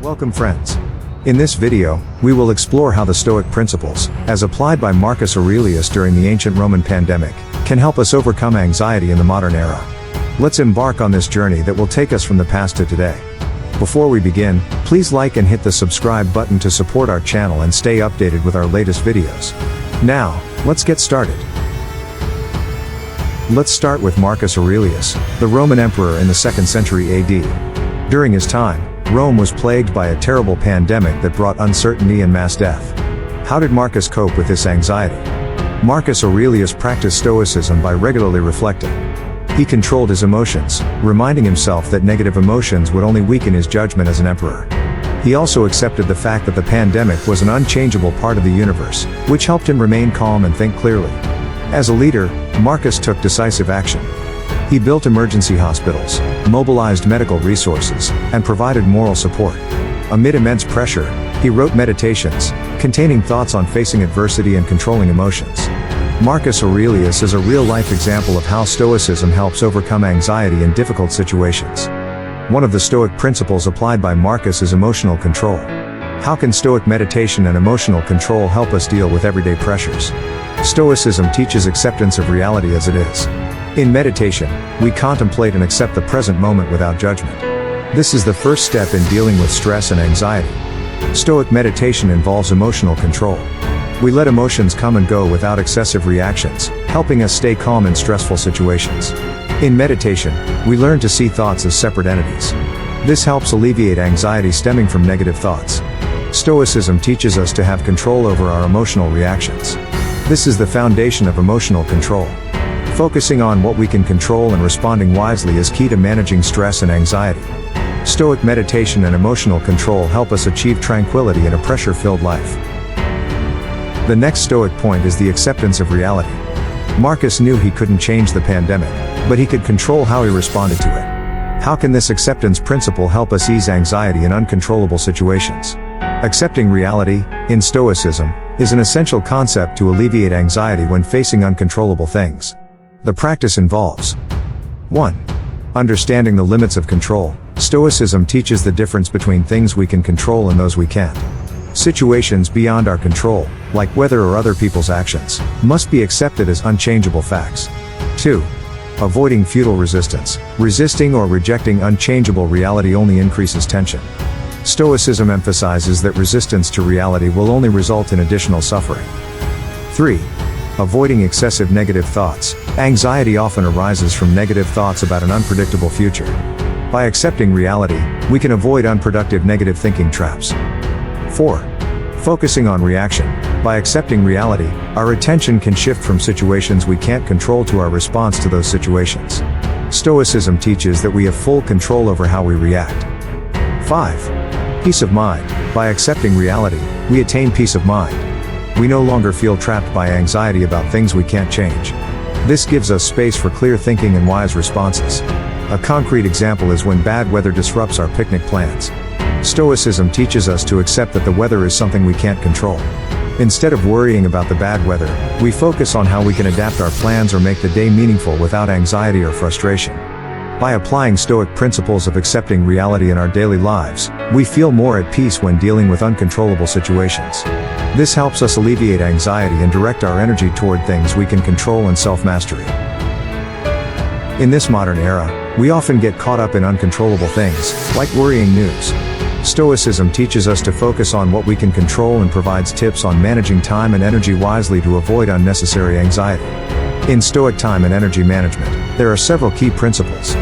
Welcome friends. In this video, we will explore how the Stoic principles, as applied by Marcus Aurelius during the ancient Roman pandemic, can help us overcome anxiety in the modern era. Let's embark on this journey that will take us from the past to today. Before we begin, please like and hit the subscribe button to support our channel and stay updated with our latest videos. Now, let's get started. Let's start with Marcus Aurelius, the Roman emperor in the 2nd century AD. During his time, Rome was plagued by a terrible pandemic that brought uncertainty and mass death. How did Marcus cope with this anxiety? Marcus Aurelius practiced Stoicism by regularly reflecting. He controlled his emotions, reminding himself that negative emotions would only weaken his judgment as an emperor. He also accepted the fact that the pandemic was an unchangeable part of the universe, which helped him remain calm and think clearly. As a leader, Marcus took decisive action. He built emergency hospitals, mobilized medical resources, and provided moral support. Amid immense pressure, he wrote meditations, containing thoughts on facing adversity and controlling emotions. Marcus Aurelius is a real-life example of how Stoicism helps overcome anxiety in difficult situations. One of the Stoic principles applied by Marcus is emotional control. How can Stoic meditation and emotional control help us deal with everyday pressures? Stoicism teaches acceptance of reality as it is. In meditation, we contemplate and accept the present moment without judgment. This is the first step in dealing with stress and anxiety. Stoic meditation involves emotional control. We let emotions come and go without excessive reactions, helping us stay calm in stressful situations. In meditation, we learn to see thoughts as separate entities. This helps alleviate anxiety stemming from negative thoughts. Stoicism teaches us to have control over our emotional reactions. This is the foundation of emotional control. Focusing on what we can control and responding wisely is key to managing stress and anxiety. Stoic meditation and emotional control help us achieve tranquility in a pressure-filled life. The next Stoic point is the acceptance of reality. Marcus knew he couldn't change the pandemic, but he could control how he responded to it. How can this acceptance principle help us ease anxiety in uncontrollable situations? Accepting reality, in Stoicism, is an essential concept to alleviate anxiety when facing uncontrollable things. The practice involves 1. Understanding the limits of control. Stoicism teaches the difference between things we can control and those we can't. Situations beyond our control, like weather or other people's actions, must be accepted as unchangeable facts. 2. Avoiding futile resistance. Resisting or rejecting unchangeable reality only increases tension. Stoicism emphasizes that resistance to reality will only result in additional suffering. 3. Avoiding excessive negative thoughts. Anxiety often arises from negative thoughts about an unpredictable future. By accepting reality, we can avoid unproductive negative thinking traps. 4. Focusing on reaction. By accepting reality, our attention can shift from situations we can't control to our response to those situations. Stoicism teaches that we have full control over how we react. 5. Peace of mind. By accepting reality, we attain peace of mind. We no longer feel trapped by anxiety about things we can't change. This gives us space for clear thinking and wise responses. A concrete example is when bad weather disrupts our picnic plans. Stoicism teaches us to accept that the weather is something we can't control. Instead of worrying about the bad weather, we focus on how we can adapt our plans or make the day meaningful without anxiety or frustration. By applying Stoic principles of accepting reality in our daily lives, we feel more at peace when dealing with uncontrollable situations. This helps us alleviate anxiety and direct our energy toward things we can control and self-mastery. In this modern era, we often get caught up in uncontrollable things, like worrying news. Stoicism teaches us to focus on what we can control and provides tips on managing time and energy wisely to avoid unnecessary anxiety. In Stoic time and energy management, there are several key principles.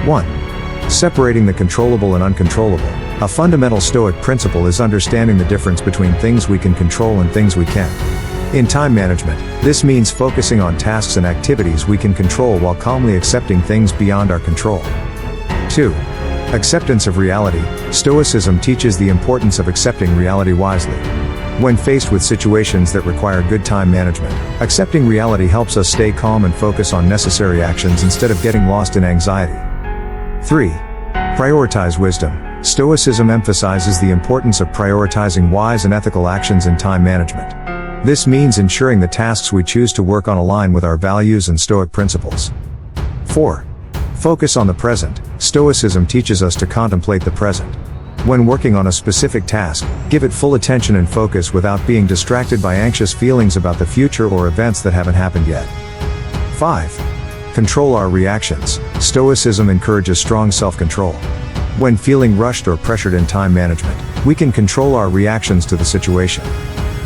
1. Separating the controllable and uncontrollable. A fundamental Stoic principle is understanding the difference between things we can control and things we can't. In time management, this means focusing on tasks and activities we can control while calmly accepting things beyond our control. 2. Acceptance of reality. Stoicism teaches the importance of accepting reality wisely. When faced with situations that require good time management, accepting reality helps us stay calm and focus on necessary actions instead of getting lost in anxiety. 3. Prioritize wisdom. Stoicism emphasizes the importance of prioritizing wise and ethical actions in time management. This means ensuring the tasks we choose to work on align with our values and Stoic principles. 4. Focus on the present. Stoicism teaches us to contemplate the present. When working on a specific task, give it full attention and focus without being distracted by anxious feelings about the future or events that haven't happened yet. 5. Control our reactions. Stoicism encourages strong self-control. When feeling rushed or pressured in time management, we can control our reactions to the situation.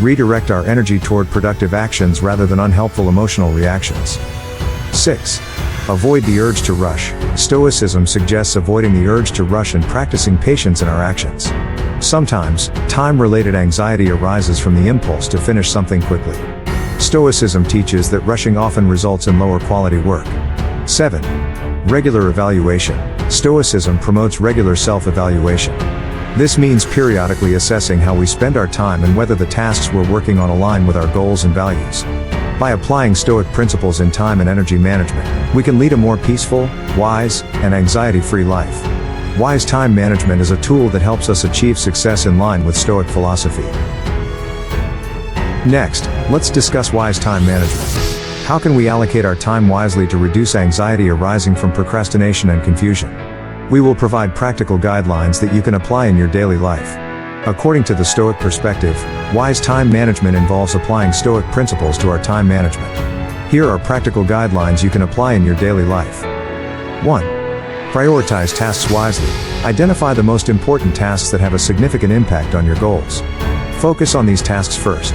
Redirect our energy toward productive actions rather than unhelpful emotional reactions. 6. Avoid the urge to rush. Stoicism suggests avoiding the urge to rush and practicing patience in our actions. Sometimes, time-related anxiety arises from the impulse to finish something quickly. Stoicism teaches that rushing often results in lower quality work. 7. Regular evaluation. Stoicism promotes regular self-evaluation. This means periodically assessing how we spend our time and whether the tasks we're working on align with our goals and values. By applying Stoic principles in time and energy management, we can lead a more peaceful, wise, and anxiety-free life. Wise time management is a tool that helps us achieve success in line with Stoic philosophy. Next, let's discuss wise time management. How can we allocate our time wisely to reduce anxiety arising from procrastination and confusion? We will provide practical guidelines that you can apply in your daily life. According to the Stoic perspective, wise time management involves applying Stoic principles to our time management. Here are practical guidelines you can apply in your daily life. 1. Prioritize tasks wisely. Identify the most important tasks that have a significant impact on your goals. Focus on these tasks first.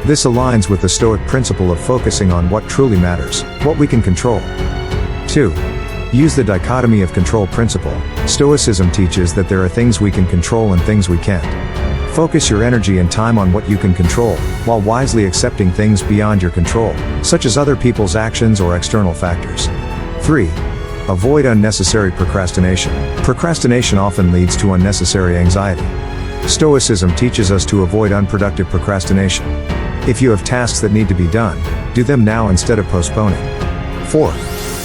This aligns with the Stoic principle of focusing on what truly matters, what we can control. 2. Use the dichotomy of control principle. Stoicism teaches that there are things we can control and things we can't. Focus your energy and time on what you can control, while wisely accepting things beyond your control, such as other people's actions or external factors. 3. Avoid unnecessary procrastination. Procrastination often leads to unnecessary anxiety. Stoicism teaches us to avoid unproductive procrastination. If you have tasks that need to be done, do them now instead of postponing. 4.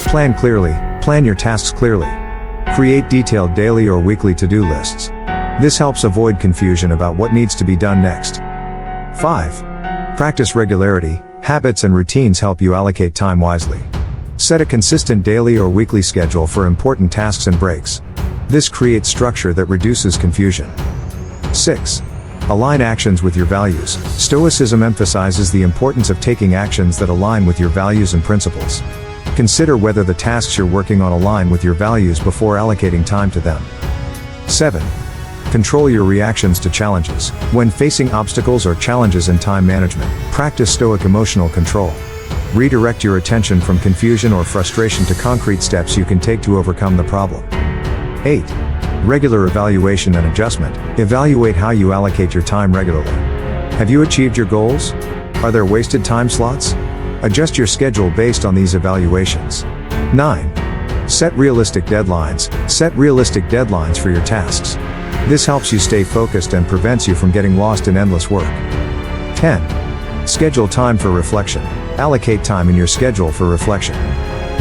Plan clearly. Plan your tasks clearly. Create detailed daily or weekly to-do lists. This helps avoid confusion about what needs to be done next. 5. Practice regularity. Habits and routines help you allocate time wisely. Set a consistent daily or weekly schedule for important tasks and breaks. This creates structure that reduces confusion. 6. Align actions with your values. Stoicism emphasizes the importance of taking actions that align with your values and principles. Consider whether the tasks you're working on align with your values before allocating time to them. 7. Control your reactions to challenges. When facing obstacles or challenges in time management, practice Stoic emotional control. Redirect your attention from confusion or frustration to concrete steps you can take to overcome the problem. 8. Regular evaluation and adjustment. Evaluate how you allocate your time regularly. Have you achieved your goals? Are there wasted time slots? Adjust your schedule based on these evaluations. 9. Set realistic deadlines. Set realistic deadlines for your tasks. This helps you stay focused and prevents you from getting lost in endless work. 10. Schedule time for reflection. Allocate time in your schedule for reflection.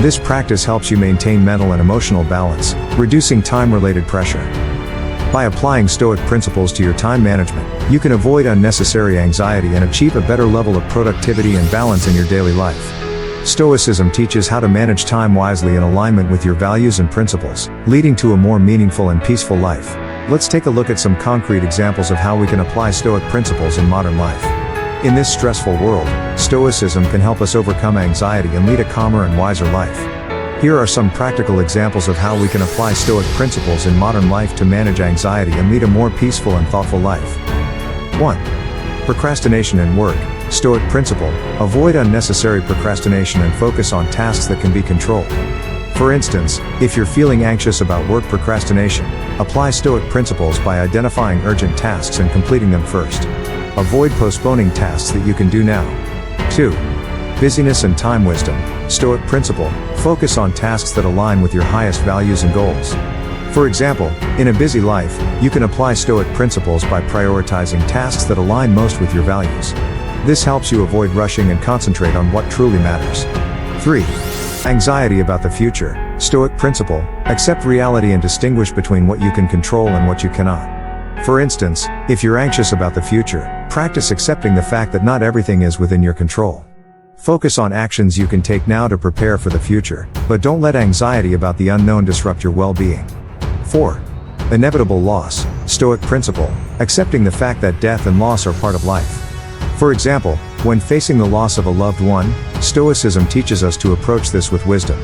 This practice helps you maintain mental and emotional balance, reducing time-related pressure. By applying Stoic principles to your time management, you can avoid unnecessary anxiety and achieve a better level of productivity and balance in your daily life. Stoicism teaches how to manage time wisely in alignment with your values and principles, leading to a more meaningful and peaceful life. Let's take a look at some concrete examples of how we can apply Stoic principles in modern life. In this stressful world, Stoicism can help us overcome anxiety and lead a calmer and wiser life. Here are some practical examples of how we can apply Stoic principles in modern life to manage anxiety and lead a more peaceful and thoughtful life. 1. Procrastination in work. Stoic principle: avoid unnecessary procrastination and focus on tasks that can be controlled. For instance, if you're feeling anxious about work procrastination, apply Stoic principles by identifying urgent tasks and completing them first. Avoid postponing tasks that you can do now. 2. Busyness and time wisdom. Stoic principle: focus on tasks that align with your highest values and goals. For example, in a busy life, you can apply Stoic principles by prioritizing tasks that align most with your values. This helps you avoid rushing and concentrate on what truly matters. 3. Anxiety about the future. Stoic principle: accept reality and distinguish between what you can control and what you cannot. For instance, if you're anxious about the future, practice accepting the fact that not everything is within your control. Focus on actions you can take now to prepare for the future, but don't let anxiety about the unknown disrupt your well-being. 4. Inevitable loss. Stoic principle, accepting the fact that death and loss are part of life. For example, when facing the loss of a loved one, Stoicism teaches us to approach this with wisdom.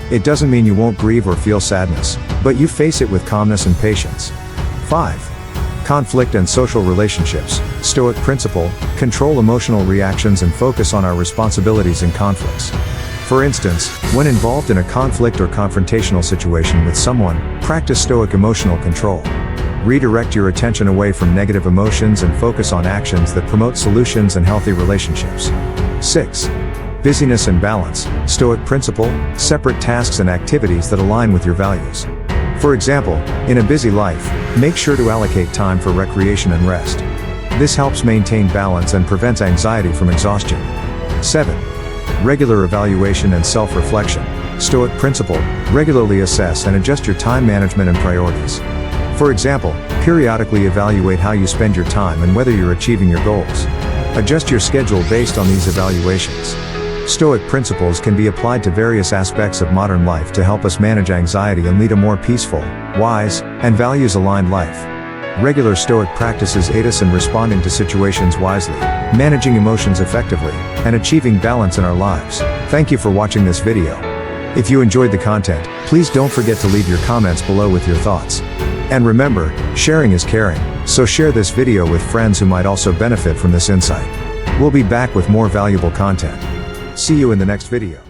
It doesn't mean you won't grieve or feel sadness, but you face it with calmness and patience. 5. Conflict and social relationships. Stoic principle, control emotional reactions and focus on our responsibilities in conflicts. For instance, when involved in a conflict or confrontational situation with someone, practice Stoic emotional control. Redirect your attention away from negative emotions and focus on actions that promote solutions and healthy relationships. 6. Busyness and balance. Stoic principle, separate tasks and activities that align with your values. For example, in a busy life, make sure to allocate time for recreation and rest. This helps maintain balance and prevents anxiety from exhaustion. 7. Regular evaluation and self-reflection. Stoic principle, regularly assess and adjust your time management and priorities. For example, periodically evaluate how you spend your time and whether you're achieving your goals. Adjust your schedule based on these evaluations. Stoic principles can be applied to various aspects of modern life to help us manage anxiety and lead a more peaceful, wise, and values-aligned life. Regular Stoic practices aid us in responding to situations wisely, managing emotions effectively, and achieving balance in our lives. Thank you for watching this video. If you enjoyed the content, please don't forget to leave your comments below with your thoughts. And remember, sharing is caring, so share this video with friends who might also benefit from this insight. We'll be back with more valuable content. See you in the next video.